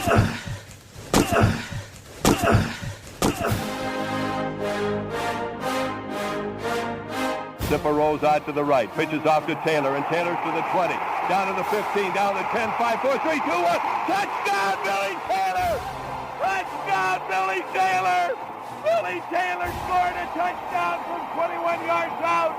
Zipper rolls out to the right, pitches off to Taylor, and Taylor's to the 20, down to the 15, down to the 10, 5, 4, 3, 2, 1. Touchdown, Billy Taylor! Touchdown, Billy Taylor! Billy Taylor scored a touchdown from 21 yards out.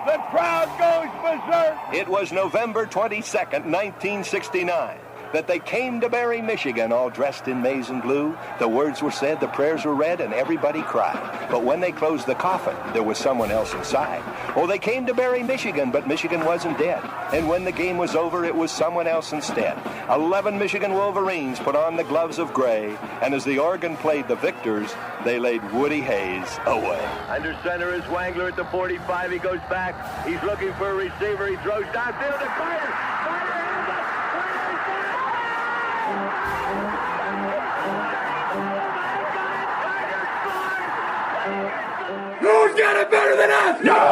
The crowd goes berserk. It was November 22nd, 1969. That they came to Barry, Michigan, all dressed in maize and blue. The words were said, the prayers were read, and everybody cried. But when they closed the coffin, there was someone else inside. Oh, they came to Barry, Michigan, but Michigan wasn't dead. And when the game was over, it was someone else instead. 11 Michigan Wolverines put on the gloves of gray, and as the organ played the victors, they laid Woody Hayes away. Under center is Wangler at the 45. He goes back. He's looking for a receiver. He throws downfield to Carter. Who's got it better than us? Nobody!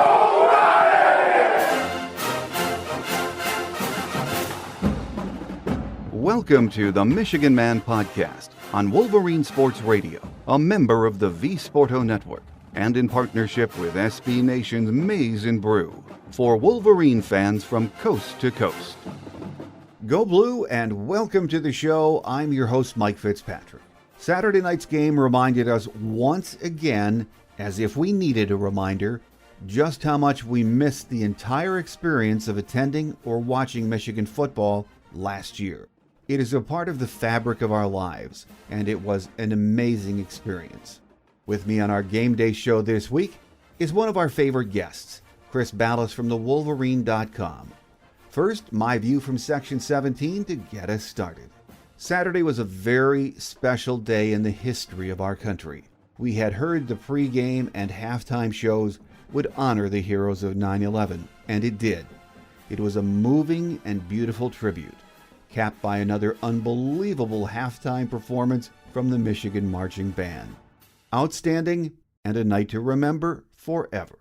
Welcome to the Michigan Man Podcast on Wolverine Sports Radio, a member of the V Sporto Network, and in partnership with SB Nation's Maize and Brew, for Wolverine fans from coast to coast. Go Blue, and welcome to the show. I'm your host, Mike Fitzpatrick. Saturday night's game reminded us once again, as if we needed a reminder, just how much we missed the entire experience of attending or watching Michigan football last year. It is a part of the fabric of our lives, and it was an amazing experience. With me on our game day show this week is one of our favorite guests, Chris Ballas from thewolverine.com. First, my view from Section 17 to get us started. Saturday was a very special day in the history of our country. We had heard the pregame and halftime shows would honor the heroes of 9/11, and it did. It was a moving and beautiful tribute, capped by another unbelievable halftime performance from the Michigan Marching Band. Outstanding, and a night to remember forever.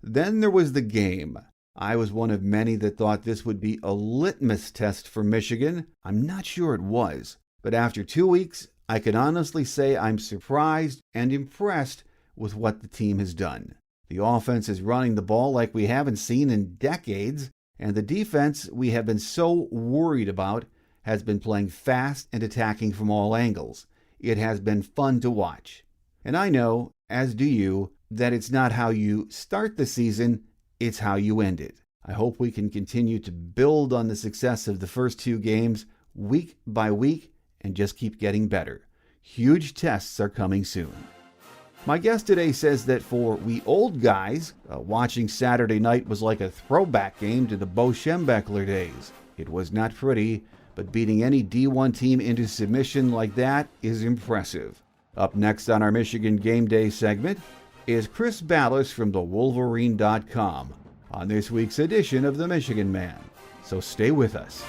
Then there was the game. I was one of many that thought this would be a litmus test for Michigan. I'm not sure it was, but after 2 weeks, I can honestly say I'm surprised and impressed with what the team has done. The offense is running the ball like we haven't seen in decades, and the defense we have been so worried about has been playing fast and attacking from all angles. It has been fun to watch. And I know, as do you, that it's not how you start the season, it's how you end it. I hope we can continue to build on the success of the first 2 games week by week and just keep getting better. Huge tests are coming soon. My guest today says that for we old guys, watching Saturday night was like a throwback game to the Bo Schembechler days. It was not pretty, but beating any D1 team into submission like that is impressive. Up next on our Michigan Game Day segment is Chris Ballas from thewolverine.com on this week's edition of the Michigan Man. So stay with us.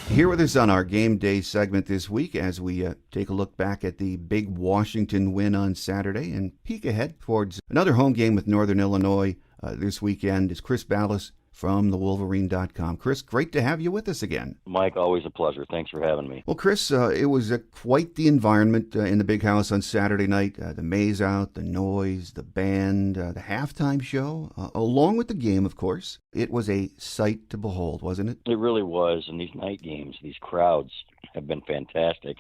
Here with us on our Game Day segment this week as we take a look back at the big Washington win on Saturday and peek ahead towards another home game with Northern Illinois this weekend is Chris Ballas from thewolverine.com. Chris, great to have you with us again. Mike, always a pleasure. Thanks for having me. Well, Chris, it was quite the environment in the big house on Saturday night. The maze out, the noise, the band, the halftime show, along with the game, of course. It was a sight to behold, wasn't it? It really was. And these night games, these crowds have been fantastic.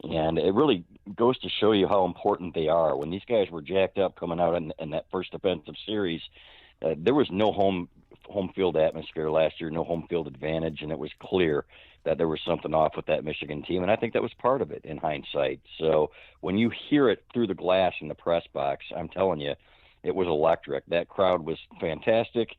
And it really goes to show you how important they are. When these guys were jacked up coming out in that first defensive series, there was no home home field atmosphere last year, no home field advantage, and it was clear that there was something off with that Michigan team, and I think that was part of it in hindsight. So when you hear it through the glass in the press box, I'm telling you, it was electric. That crowd was fantastic,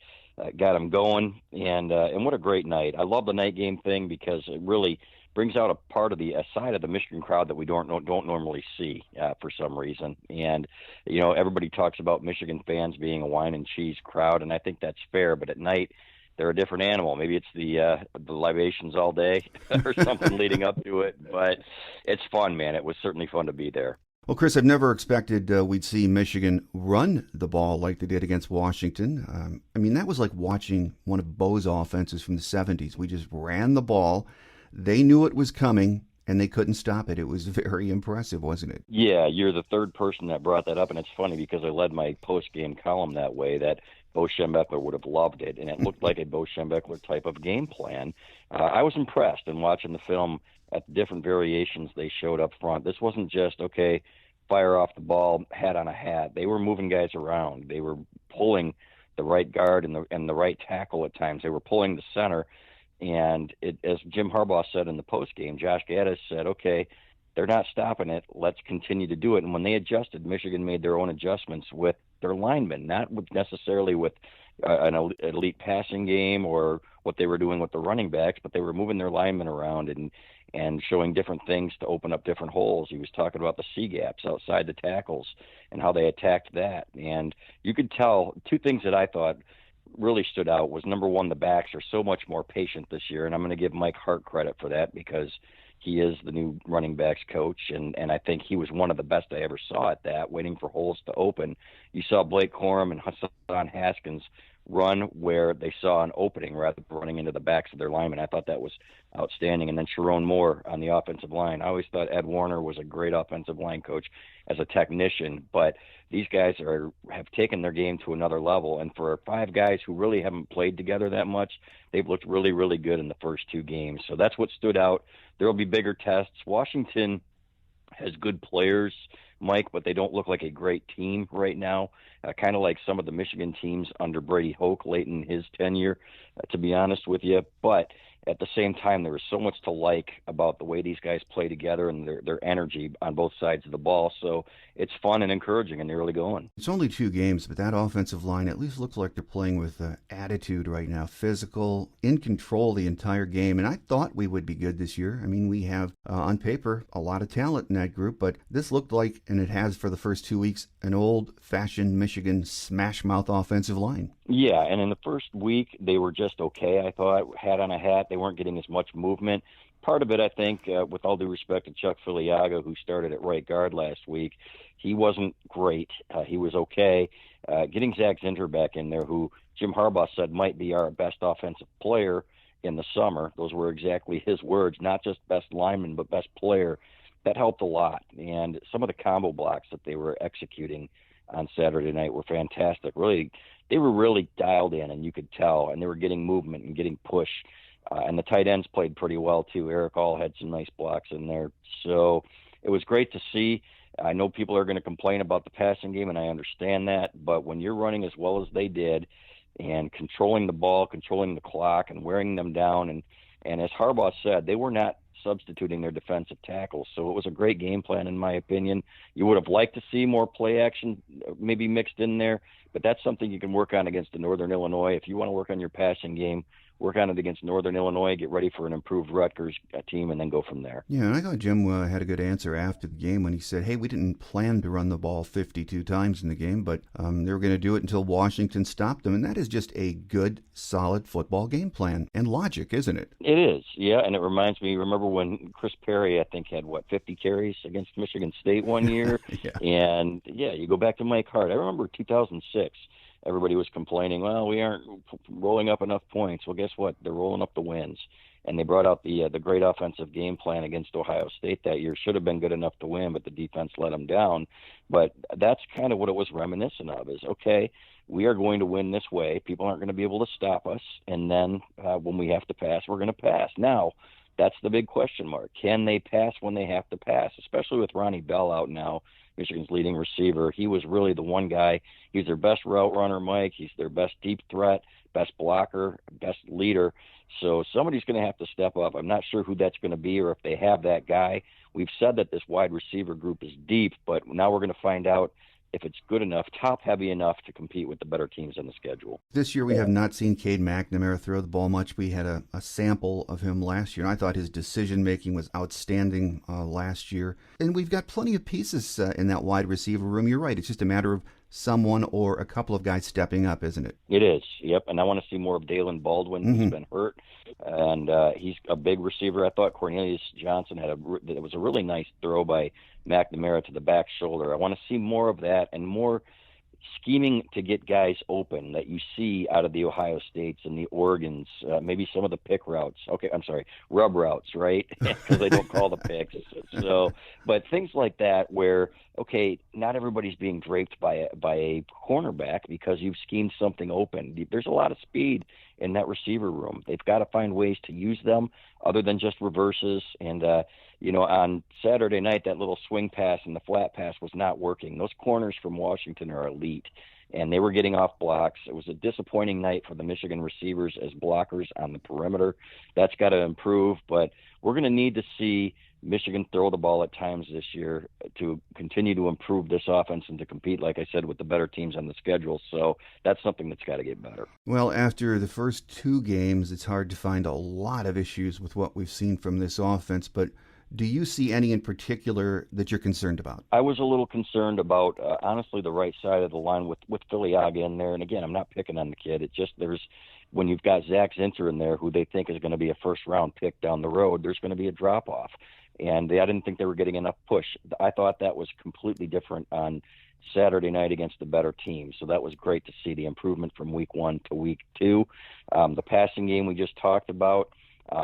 got them going, and what a great night. I love the night game thing because it really brings out a side of the Michigan crowd that we don't normally see for some reason. And everybody talks about Michigan fans being a wine and cheese crowd, and I think that's fair. But at night, they're a different animal. Maybe it's the libations all day or something leading up to it. But it's fun, man. It was certainly fun to be there. Well, Chris, I've never expected we'd see Michigan run the ball like they did against Washington. That was like watching one of Bo's offenses from the 70s. We just ran the ball. They knew it was coming, and they couldn't stop it. It was very impressive, wasn't it? Yeah, you're the third person that brought that up, and it's funny because I led my post-game column that way, that Bo Schembechler would have loved it, and it looked like a Bo Schembechler type of game plan. I was impressed in watching the film at the different variations they showed up front. This wasn't just, okay, fire off the ball, hat on a hat. They were moving guys around. They were pulling the right guard and the right tackle at times. They were pulling the center. And as Jim Harbaugh said in the postgame, Josh Gaddis said, okay, they're not stopping it. Let's continue to do it. And when they adjusted, Michigan made their own adjustments with their linemen, not necessarily with an elite passing game or what they were doing with the running backs, but they were moving their linemen around and showing different things to open up different holes. He was talking about the C gaps outside the tackles and how they attacked that. And you could tell two things that I thought really stood out was, number one, the backs are so much more patient this year, and I'm going to give Mike Hart credit for that because he is the new running backs coach, and I think he was one of the best I ever saw at that, waiting for holes to open. You saw Blake Corum and Hassan Haskins run where they saw an opening rather than running into the backs of their linemen. I thought that was outstanding. And then Sharon Moore on the offensive line. I always thought Ed Warner was a great offensive line coach as a technician, but these guys have taken their game to another level. And for five guys who really haven't played together that much, they've looked really, really good in the first two games. So that's what stood out. There will be bigger tests. Washington has good players, Mike, but they don't look like a great team right now, kind of like some of the Michigan teams under Brady Hoke late in his tenure, to be honest with you. But at the same time, there is so much to like about the way these guys play together and their energy on both sides of the ball. So it's fun and encouraging in the early going. It's only two games, but that offensive line at least looks like they're playing with attitude right now, physical, in control the entire game. And I thought we would be good this year. We have, on paper, a lot of talent in that group, but this looked like, and it has for the first 2 weeks, an old-fashioned Michigan smash-mouth offensive line. Yeah, and in the first week, they were just okay, I thought, hat on a hat. They weren't getting as much movement. Part of it, I think, with all due respect to Chuck Filiaga, who started at right guard last week, he wasn't great. He was okay. Getting Zach Zinter back in there, who Jim Harbaugh said might be our best offensive player in the summer. Those were exactly his words, not just best lineman, but best player. That helped a lot. And some of the combo blocks that they were executing on Saturday night were fantastic. Really, they were really dialed in, and you could tell, and they were getting movement and getting push. And the tight ends played pretty well, too. Eric All had some nice blocks in there. So it was great to see. I know people are going to complain about the passing game, and I understand that. But when you're running as well as they did and controlling the ball, controlling the clock, and wearing them down, and as Harbaugh said, they were not substituting their defensive tackles. So it was a great game plan, in my opinion. You would have liked to see more play action maybe mixed in there, but that's something you can work on against the Northern Illinois. If you want to work on your passing game, work on it against Northern Illinois, get ready for an improved Rutgers team, and then go from there. Yeah, and I thought Jim had a good answer after the game when he said, hey, we didn't plan to run the ball 52 times in the game, but they were going to do it until Washington stopped them. And that is just a good, solid football game plan and logic, isn't it? It is, yeah, and it reminds me, remember when Chris Perry, I think, had, 50 carries against Michigan State one year? Yeah. And, yeah, you go back to Mike Hart. I remember 2006. Everybody was complaining, well, we aren't rolling up enough points. Well, guess what? They're rolling up the wins. And they brought out the great offensive game plan against Ohio State that year. Should have been good enough to win, but the defense let them down. But that's kind of what it was reminiscent of is, okay, we are going to win this way. People aren't going to be able to stop us. And then when we have to pass, we're going to pass. Now, that's the big question mark. Can they pass when they have to pass, especially with Ronnie Bell out now, Michigan's leading receiver? He was really the one guy. He's their best route runner, Mike. He's their best deep threat, best blocker, best leader. So somebody's going to have to step up. I'm not sure who that's going to be or if they have that guy. We've said that this wide receiver group is deep, but now we're going to find out if it's good enough, top-heavy enough to compete with the better teams on the schedule. This year we have not seen Cade McNamara throw the ball much. We had a sample of him last year, and I thought his decision-making was outstanding last year. And we've got plenty of pieces in that wide receiver room. You're right. It's just a matter of someone or a couple of guys stepping up, isn't it? It is, yep. And I want to see more of Dalen Baldwin, who's been hurt. And he's a big receiver. I thought Cornelius Johnson it was a really nice throw by McNamara to the back shoulder. I want to see more of that and more scheming to get guys open that you see out of the Ohio States and the Oregons, maybe some of the pick routes. Okay, I'm sorry, rub routes, right? Because they don't call the picks. So, but things like that where, okay, not everybody's being draped by a cornerback because you've schemed something open. There's a lot of speed in that receiver room. They've got to find ways to use them other than just reverses. And, on Saturday night, that little swing pass and the flat pass was not working. Those corners from Washington are elite, and they were getting off blocks. It was a disappointing night for the Michigan receivers as blockers on the perimeter. That's got to improve, but we're going to need to see Michigan throw the ball at times this year to continue to improve this offense and to compete, like I said, with the better teams on the schedule. So that's something that's got to get better. Well, after the first two games, it's hard to find a lot of issues with what we've seen from this offense, but do you see any in particular that you're concerned about? I was a little concerned about, honestly, the right side of the line with Filiaga in there. And again, I'm not picking on the kid. It just, when you've got Zach Zinter in there, who they think is going to be a first-round pick down the road, there's going to be a drop-off. And I didn't think they were getting enough push. I thought that was completely different on Saturday night against the better team. So that was great to see the improvement from week 1 to week 2. The passing game we just talked about.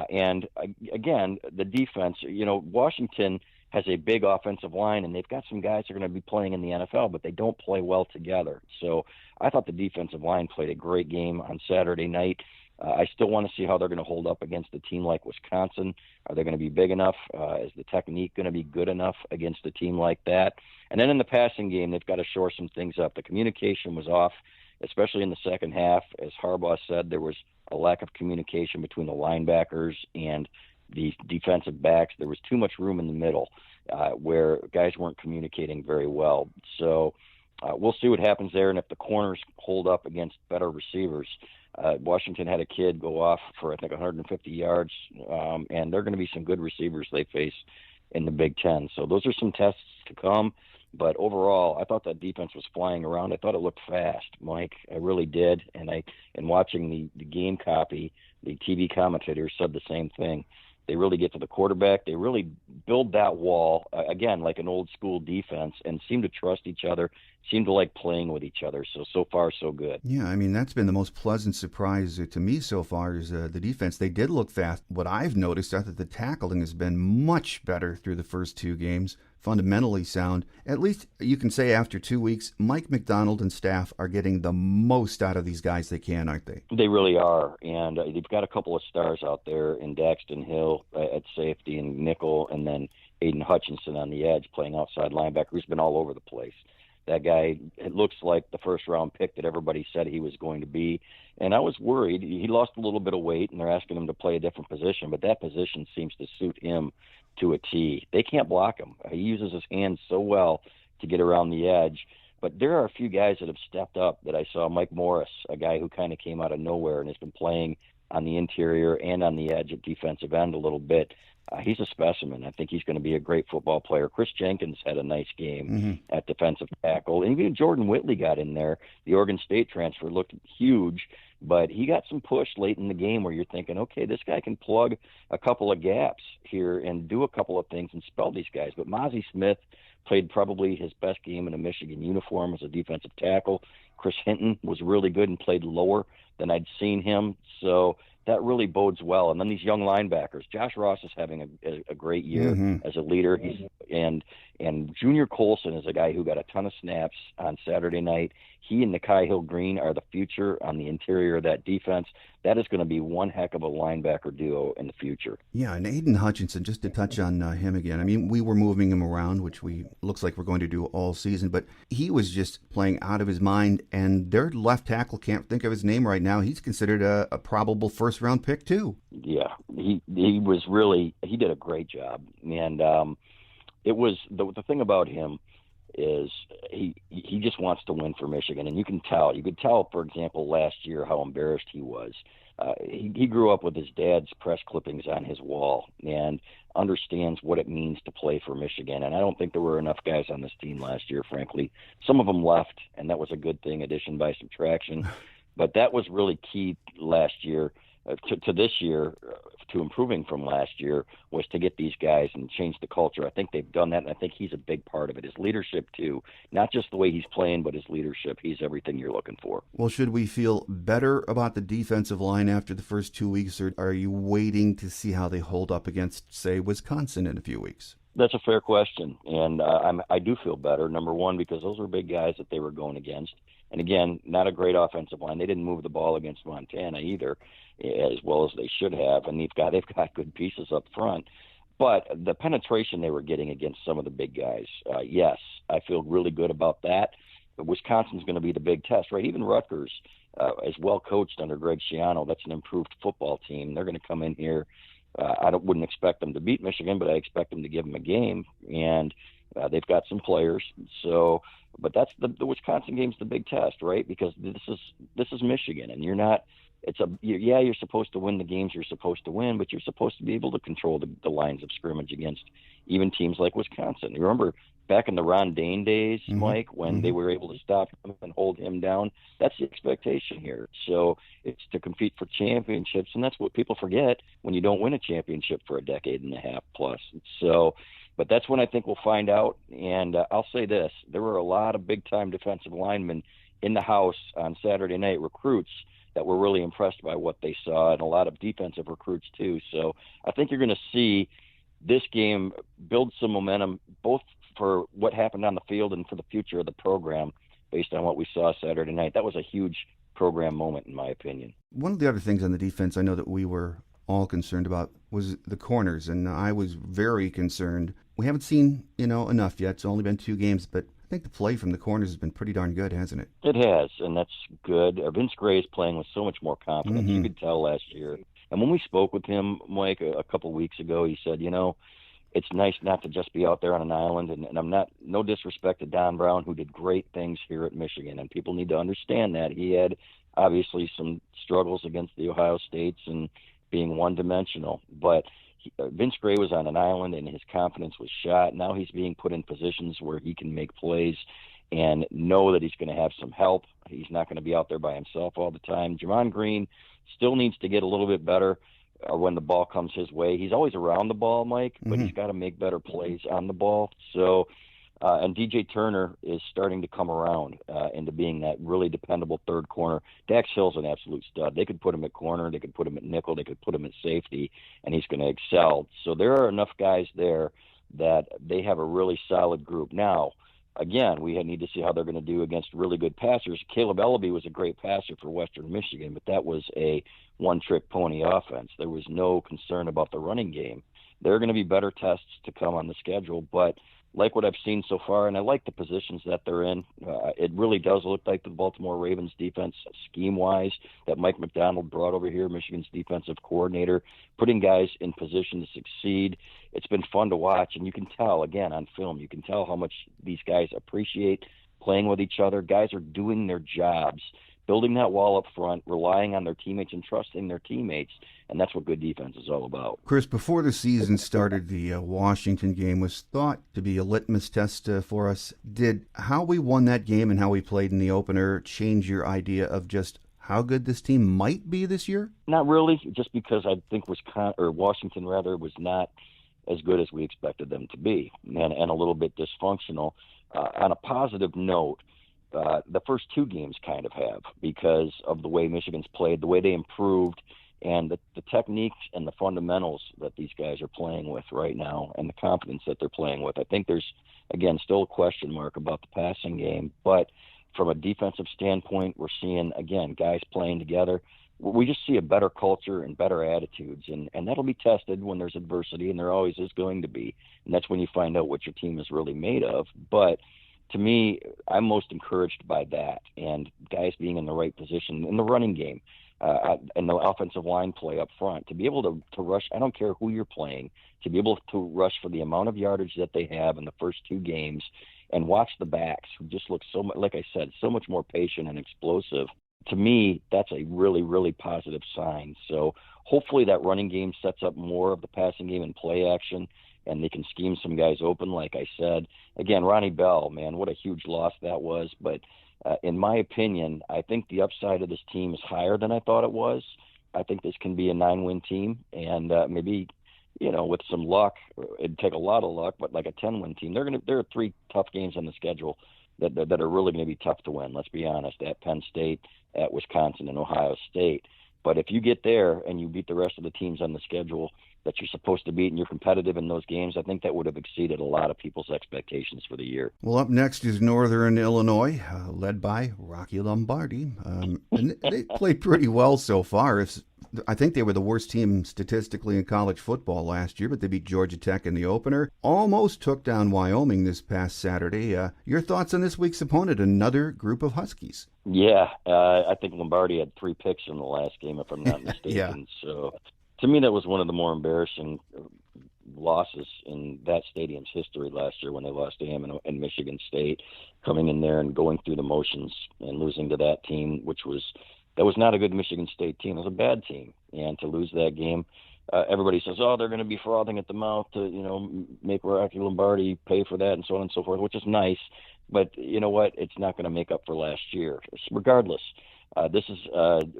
And again, the defense, Washington has a big offensive line, and they've got some guys that are going to be playing in the NFL, but they don't play well together. So I thought the defensive line played a great game on Saturday night. I still want to see how they're going to hold up against a team like Wisconsin. Are they going to be big enough? Is the technique going to be good enough against a team like that? And then in the passing game, they've got to shore some things up. The communication was off, especially in the second half. As Harbaugh said, there was a lack of communication between the linebackers and the defensive backs. There was too much room in the middle where guys weren't communicating very well. So we'll see what happens there. And if the corners hold up against better receivers, Washington had a kid go off for, I think, 150 yards, and there are going to be some good receivers they face in the Big Ten. So those are some tests to come. But overall, I thought that defense was flying around. I thought it looked fast, Mike. I really did. And in watching the game copy, the TV commentators said the same thing. They really get to the quarterback. They really build that wall, again, like an old-school defense, and seem to trust each other, seem to like playing with each other. So far, so good. Yeah, I mean, that's been the most pleasant surprise to me so far is the defense. They did look fast. What I've noticed is that the tackling has been much better through the first two games, fundamentally sound. At least you can say after 2 weeks, Mike McDonald and staff are getting the most out of these guys they can, aren't they? They really are. And they've got a couple of stars out there in Daxton Hill at safety and nickel, and then Aiden Hutchinson on the edge playing outside linebacker, who's been all over the place. That guy, it looks like the first-round pick that everybody said he was going to be. And I was worried. He lost a little bit of weight, and they're asking him to play a different position, but that position seems to suit him to a T. They can't block him. He uses his hands so well to get around the edge. But there are a few guys that have stepped up that I saw. Mike Morris, a guy who kind of came out of nowhere and has been playing on the interior and on the edge at defensive end a little bit. He's a specimen. I think he's going to be a great football player. Chris Jenkins had a nice game at defensive tackle. And even Jordan Whitley got in there. The Oregon State transfer looked huge, but he got some push late in the game where you're thinking, okay, this guy can plug a couple of gaps here and do a couple of things and spell these guys. But Mozzie Smith played probably his best game in a Michigan uniform as a defensive tackle. Chris Hinton was really good and played lower than I'd seen him. So that really bodes well. And then these young linebackers. Josh Ross is having a great year as a leader. And Junior Colson is a guy who got a ton of snaps on Saturday night. He and Nikai Hill-Green are the future on the interior of that defense. That is going to be one heck of a linebacker duo in the future. Yeah, and Aiden Hutchinson, just to touch on him again. I mean, we were moving him around, which looks like we're going to do all season, but he was just playing out of his mind, and their left tackle, can't think of his name right now, he's considered a probable first-round pick, too. Yeah, he did a great job. And it was the thing about him is he just wants to win for Michigan, and you could tell, for example, last year how embarrassed he was. He grew up with his dad's press clippings on his wall and understands what it means to play for Michigan. And I don't think there were enough guys on this team last year, frankly. Some of them left, and that was a good thing, addition by subtraction. But that was really key last year to this year, to improving from last year, was to get these guys and change the culture. I think they've done that, and I think he's a big part of it. His leadership, too. Not just the way he's playing, but his leadership. He's everything you're looking for. Well, should we feel better about the defensive line after the first 2 weeks, or are you waiting to see how they hold up against, say, Wisconsin in a few weeks? That's a fair question, and I do feel better, number one, because those were big guys that they were going against. And again, not a great offensive line. They didn't move the ball against Montana either, as well as they should have. And they've got good pieces up front. But the penetration they were getting against some of the big guys, yes, I feel really good about that. But Wisconsin's going to be the big test, right? Even Rutgers, as well coached under Greg Schiano, that's an improved football team. They're going to come in here. Wouldn't expect them to beat Michigan, but I expect them to give them a game. And they've got some players. So, but that's the Wisconsin game's the big test, right? Because this is Michigan, and you're not. You're supposed to win the games you're supposed to win, but you're supposed to be able to control the lines of scrimmage against even teams like Wisconsin. You remember back in the Ron Dane days, Mike, when they were able to stop him and hold him down? That's the expectation here. So it's to compete for championships, and that's what people forget when you don't win a championship for a decade and a half plus. So, but that's when I think we'll find out. And I'll say this, there were a lot of big-time defensive linemen in the house on Saturday night, recruits, that were really impressed by what they saw, and a lot of defensive recruits too. So I think you're going to see this game build some momentum, both for what happened on the field and for the future of the program based on what we saw Saturday night. That was a huge program moment, in my opinion. One of the other things on the defense I know that we were all concerned about was the corners, and I was very concerned. We haven't seen, enough yet. It's only been 2 games, but I think the play from the corners has been pretty darn good, hasn't it? It has, and that's good. Vince Gray is playing with so much more confidence. You could tell last year. And when we spoke with him, Mike, a couple of weeks ago, he said, it's nice not to just be out there on an island. And I'm no disrespect to Don Brown, who did great things here at Michigan. And people need to understand that. He had obviously some struggles against the Ohio States and being one-dimensional. But Vince Gray was on an island, and his confidence was shot. Now he's being put in positions where he can make plays and know that he's going to have some help. He's not going to be out there by himself all the time. Jamon Green still needs to get a little bit better when the ball comes his way. He's always around the ball, Mike, but he's got to make better plays on the ball. So, and DJ Turner is starting to come around into being that really dependable third corner. Dax Hill's an absolute stud. They could put him at corner, they could put him at nickel, they could put him at safety, and he's going to excel. So there are enough guys there that they have a really solid group. Now, again, we need to see how they're going to do against really good passers. Caleb Ellaby was a great passer for Western Michigan, but that was a one-trick pony offense. There was no concern about the running game. There are going to be better tests to come on the schedule, but like what I've seen so far, and I like the positions that they're in. It really does look like the Baltimore Ravens defense, scheme-wise, that Mike McDonald brought over here, Michigan's defensive coordinator, putting guys in position to succeed. It's been fun to watch, and you can tell, again, on film, you can tell how much these guys appreciate playing with each other. Guys are doing their jobs, building that wall up front, relying on their teammates and trusting their teammates, and that's what good defense is all about. Chris, before the season started, the Washington game was thought to be a litmus test for us. Did how we won that game and how we played in the opener change your idea of just how good this team might be this year? Not really, just because I think Washington was not as good as we expected them to be, and a little bit dysfunctional. On a positive note, the first 2 games kind of have, because of the way Michigan's played, the way they improved And the techniques and the fundamentals that these guys are playing with right now and the confidence that they're playing with, I think there's, again, still a question mark about the passing game. But from a defensive standpoint, we're seeing, again, guys playing together. We just see a better culture and better attitudes, and that'll be tested when there's adversity, and there always is going to be. And that's when you find out what your team is really made of. But to me, I'm most encouraged by that, and guys being in the right position in the running game, and the offensive line play up front, to be able to rush. I don't care who you're playing, to be able to rush for the amount of yardage that they have in the first two games, and watch the backs who just look so much, like I said, so much more patient and explosive. To me, that's a really, really positive sign. So hopefully that running game sets up more of the passing game and play action, and they can scheme some guys open, like I said. Again, Ronnie Bell, man, what a huge loss that was. But in my opinion, I think the upside of this team is higher than I thought it was. I think this can be a 9-win team, and maybe, with some luck, it'd take a lot of luck, but like a 10-win team. There are 3 tough games on the schedule that are really going to be tough to win, let's be honest, at Penn State, at Wisconsin, and Ohio State. But if you get there and you beat the rest of the teams on the schedule that you're supposed to beat and you're competitive in those games, I think that would have exceeded a lot of people's expectations for the year. Well, up next is Northern Illinois, led by Rocky Lombardi. And they played pretty well so far. I think they were the worst team statistically in college football last year, but they beat Georgia Tech in the opener. Almost took down Wyoming this past Saturday. Your thoughts on this week's opponent, another group of Huskies? Yeah, I think Lombardi had 3 picks in the last game, if I'm not mistaken. Yeah. So to me, that was one of the more embarrassing losses in that stadium's history last year when they lost to him in Michigan State, coming in there and going through the motions and losing to that team, that was not a good Michigan State team. It was a bad team. And to lose that game, everybody says, they're going to be frothing at the mouth to, make Rocky Lombardi pay for that and so on and so forth, which is nice. But you know what? It's not going to make up for last year. Regardless, this is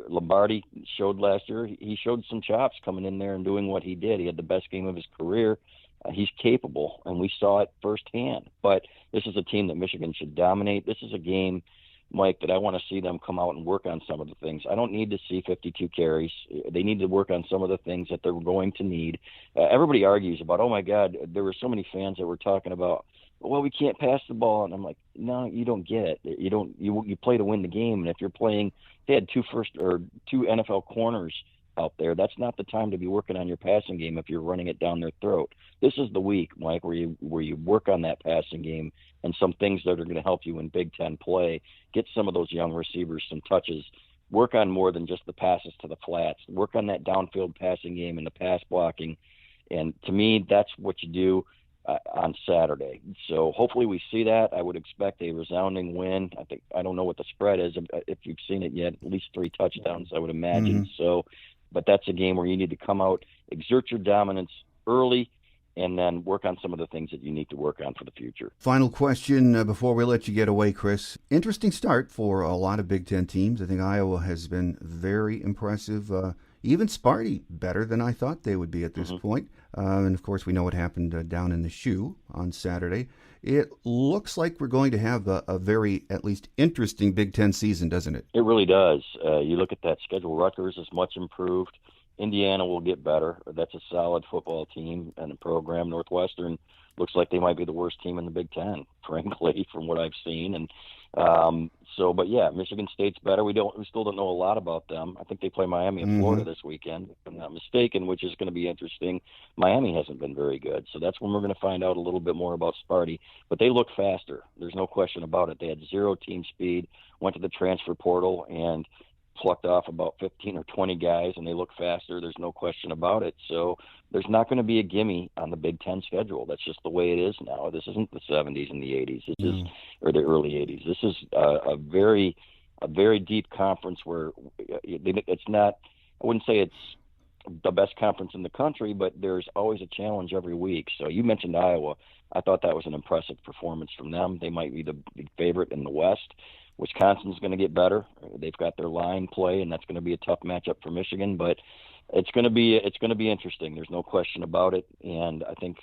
Lombardi showed last year. He showed some chops coming in there and doing what he did. He had the best game of his career. He's capable, and we saw it firsthand. But this is a team that Michigan should dominate. This is a game, Mike, that I want to see them come out and work on some of the things. I don't need to see 52 carries. They need to work on some of the things that they're going to need. Everybody argues about, oh, my God, there were so many fans that were talking about, well, we can't pass the ball. And I'm like, no, you don't get it. You play to win the game. And if you're playing, they had 2 NFL corners out there. That's not the time to be working on your passing game if you're running it down their throat. This is the week, Mike, where you work on that passing game and some things that are going to help you in Big Ten play. Get some of those young receivers some touches. Work on more than just the passes to the flats. Work on that downfield passing game and the pass blocking. And to me, that's what you do on Saturday. So hopefully we see that. I would expect a resounding win. I don't know what the spread is, if you've seen it yet, at least 3 touchdowns, I would imagine. So, but that's a game where you need to come out, exert your dominance early, and then work on some of the things that you need to work on for the future. Final question before we let you get away, Chris. Interesting start for a lot of Big Ten teams. I think Iowa has been very impressive. Even Sparty better than I thought they would be at this point. And, of course, we know what happened down in the shoe on Saturday. It looks like we're going to have a very, at least, interesting Big Ten season, doesn't it? It really does. You look at that schedule. Rutgers is much improved. Indiana will get better. That's a solid football team and a program. Northwestern looks like they might be the worst team in the Big Ten, frankly, from what I've seen. And but yeah, Michigan State's better. We still don't know a lot about them. I think they play Miami and Florida this weekend, if I'm not mistaken, which is going to be interesting. Miami hasn't been very good, so that's when we're going to find out a little bit more about Sparty. But they look faster. There's no question about it. They had 0 team speed, went to the transfer portal, and plucked off about 15 or 20 guys, and they look faster. There's no question about it. So there's not going to be a gimme on the Big Ten schedule. That's just the way it is now. This isn't the 70s and the 80s. This is, or the early 80s. This is a very deep conference where it's not, I wouldn't say it's the best conference in the country, but there's always a challenge every week. So you mentioned Iowa. I thought that was an impressive performance from them. They might be the big favorite in the West. Wisconsin's going to get better. They've got their line play, and that's going to be a tough matchup for Michigan. But it's going to be interesting. There's no question about it. And I think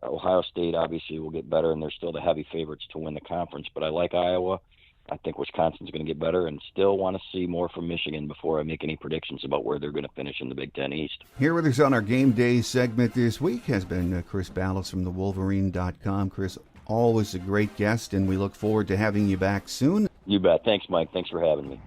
Ohio State obviously will get better, and they're still the heavy favorites to win the conference. But I like Iowa. I think Wisconsin's going to get better, and still want to see more from Michigan before I make any predictions about where they're going to finish in the Big Ten East. Here with us on our Game Day segment this week has been Chris Ballas from thewolverine.com. Chris, always a great guest, and we look forward to having you back soon. You bet. Thanks, Mike. Thanks for having me.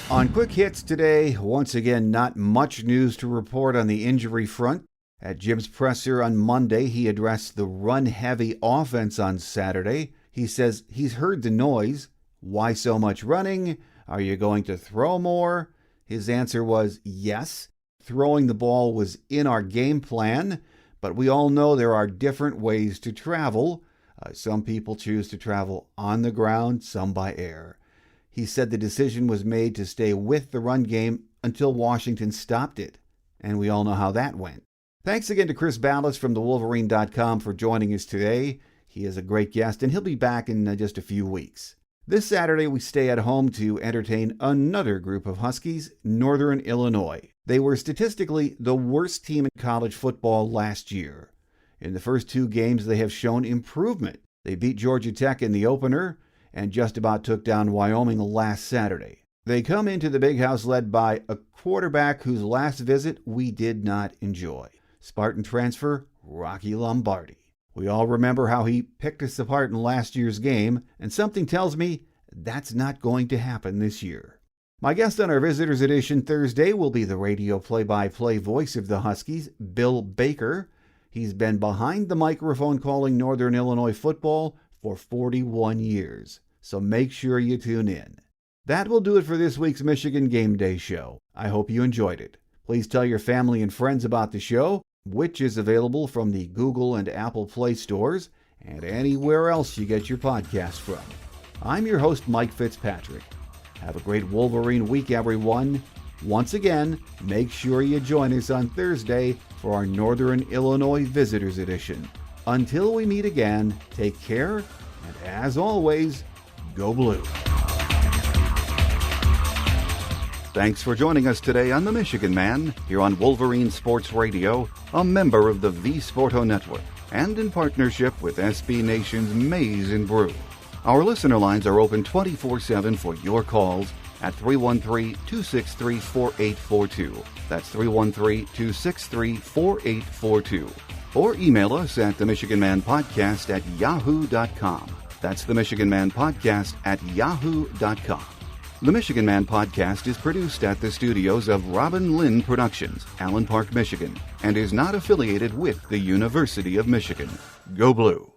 On Quick Hits today, once again, not much news to report on the injury front. At Jim's presser on Monday, he addressed the run-heavy offense on Saturday. He says he's heard the noise. Why so much running? Are you going to throw more? His answer was yes. Throwing the ball was in our game plan, but we all know there are different ways to travel. Some people choose to travel on the ground, some by air. He said the decision was made to stay with the run game until Washington stopped it, and we all know how that went. Thanks again to Chris Ballas from thewolverine.com for joining us today. He is a great guest, and he'll be back in just a few weeks. This Saturday, we stay at home to entertain another group of Huskies, Northern Illinois. They were statistically the worst team in college football last year. In the first two games, they have shown improvement. They beat Georgia Tech in the opener, and just about took down Wyoming last Saturday. They come into the Big House led by a quarterback whose last visit we did not enjoy. Spartan transfer, Rocky Lombardi. We all remember how he picked us apart in last year's game, and something tells me that's not going to happen this year. My guest on our Visitors Edition Thursday will be the radio play-by-play voice of the Huskies, Bill Baker. He's been behind the microphone calling Northern Illinois football for 41 years. So make sure you tune in. That will do it for this week's Michigan Game Day show. I hope you enjoyed it. Please tell your family and friends about the show, which is available from the Google and Apple Play stores and anywhere else you get your podcast from. I'm your host, Mike Fitzpatrick. Have a great Wolverine week, everyone. Once again, make sure you join us on Thursday for our Northern Illinois Visitors Edition. Until we meet again, take care, and as always, go Blue. Thanks for joining us today on The Michigan Man, here on Wolverine Sports Radio, a member of the V Sporto Network, and in partnership with SB Nation's Maize and Brew. Our listener lines are open 24/7 for your calls at 313-263-4842. That's 313-263-4842. Or email us at themichiganmanpodcast@yahoo.com. That's themichiganmanpodcast@yahoo.com. The Michigan Man Podcast is produced at the studios of Robin Lynn Productions, Allen Park, Michigan, and is not affiliated with the University of Michigan. Go Blue!